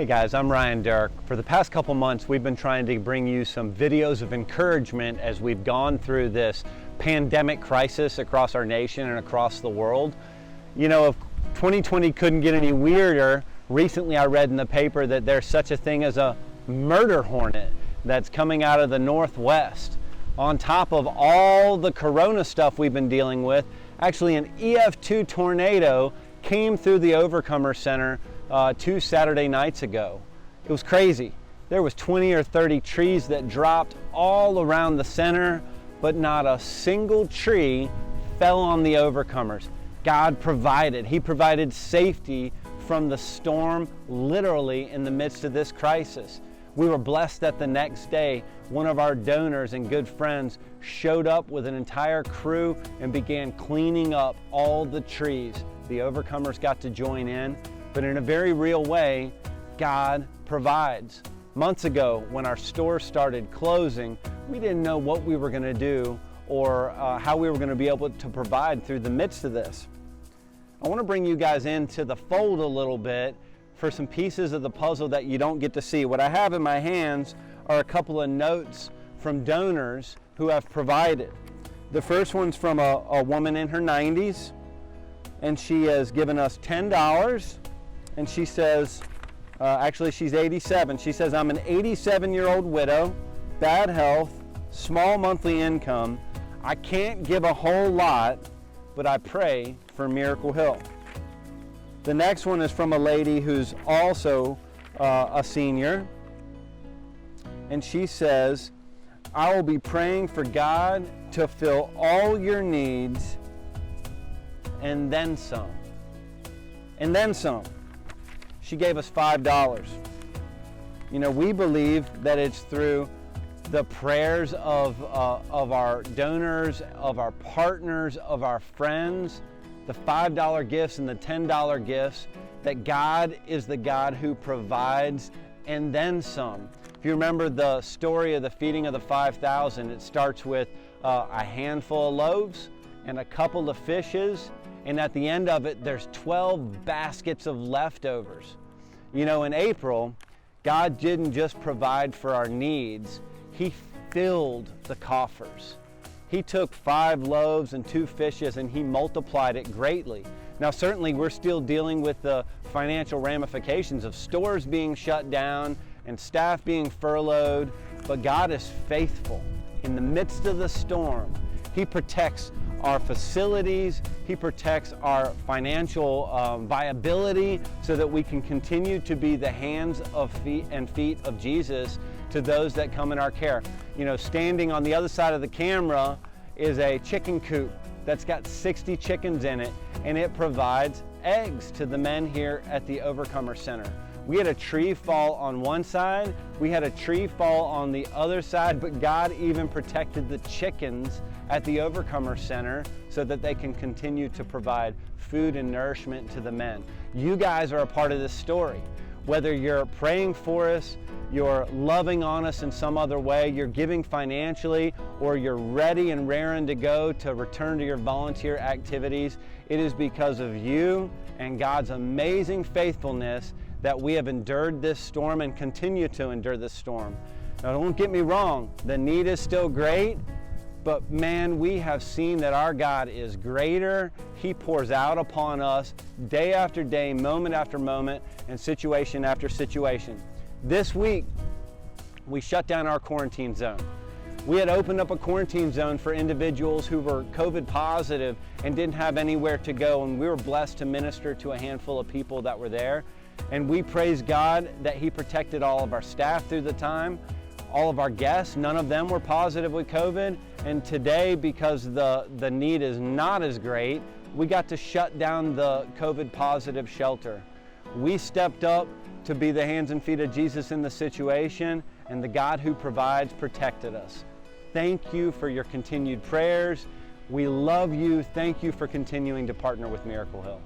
Hey guys, I'm Ryan Dirk. For the past couple months, we've been trying to bring you some videos of encouragement as we've gone through this pandemic crisis across our nation and across the world. You know, if 2020 couldn't get any weirder, recently I read in the paper that there's such a thing as a murder hornet that's coming out of the Northwest. On top of all the corona stuff we've been dealing with, actually an EF2 tornado came through the Overcomer Center 2 Saturday nights ago. It was crazy. There was 20 or 30 trees that dropped all around the center, but not a single tree fell on the Overcomers. God provided. He provided safety from the storm, literally in the midst of this crisis. We were blessed that the next day, one of our donors and good friends showed up with an entire crew and began cleaning up all the trees. The Overcomers got to join in, but in a very real way, God provides. Months ago, when our store started closing, we didn't know what we were going to do or how we were going to be able to provide through the midst of this. I want to bring you guys into the fold a little bit for some pieces of the puzzle that you don't get to see. What I have in my hands are a couple of notes from donors who have provided. The first one's from a woman in her 90s, and she has given us $10, and she says, actually she's 87, she says, I'm an 87-year-old widow, bad health, small monthly income. I can't give a whole lot, but I pray for Miracle Hill. The next one is from a lady who's also a senior, and she says, I will be praying for God to fill all your needs and then some. And then some. She gave us $5. You know, we believe that it's through the prayers of our donors, of our partners, of our friends, the $5 gifts and the $10 gifts, that God is the God who provides and then some. If you remember the story of the feeding of the 5,000, it starts with a handful of loaves and a couple of fishes, and at the end of it, there's 12 baskets of leftovers. You know, in April, God didn't just provide for our needs, He filled the coffers. He took 5 loaves and 2 fishes and He multiplied it greatly. Now, certainly we're still dealing with the financial ramifications of stores being shut down and staff being furloughed, but God is faithful. In the midst of the storm, He protects our facilities, He protects our financial viability so that we can continue to be the hands and feet of Jesus to those that come in our care. You know, standing on the other side of the camera is a chicken coop that's got 60 chickens in it, and it provides eggs to the men here at the Overcomer Center. We had a tree fall on one side, we had a tree fall on the other side, but God even protected the chickens at the Overcomer Center so that they can continue to provide food and nourishment to the men. You guys are a part of this story. Whether you're praying for us, you're loving on us in some other way, you're giving financially, or you're ready and raring to go to return to your volunteer activities, it is because of you and God's amazing faithfulness that we have endured this storm and continue to endure this storm. Now, don't get me wrong, the need is still great, but man, we have seen that our God is greater. He pours out upon us day after day, moment after moment, and situation after situation. This week, we shut down our quarantine zone. We had opened up a quarantine zone for individuals who were COVID positive and didn't have anywhere to go, and we were blessed to minister to a handful of people that were there. And we praise God that He protected all of our staff through the time, all of our guests, none of them were positive with COVID. And today, because the need is not as great, we got to shut down the COVID positive shelter. We stepped up to be the hands and feet of Jesus in the situation, and the God who provides protected us. Thank you for your continued prayers. We love you. Thank you for continuing to partner with Miracle Hill.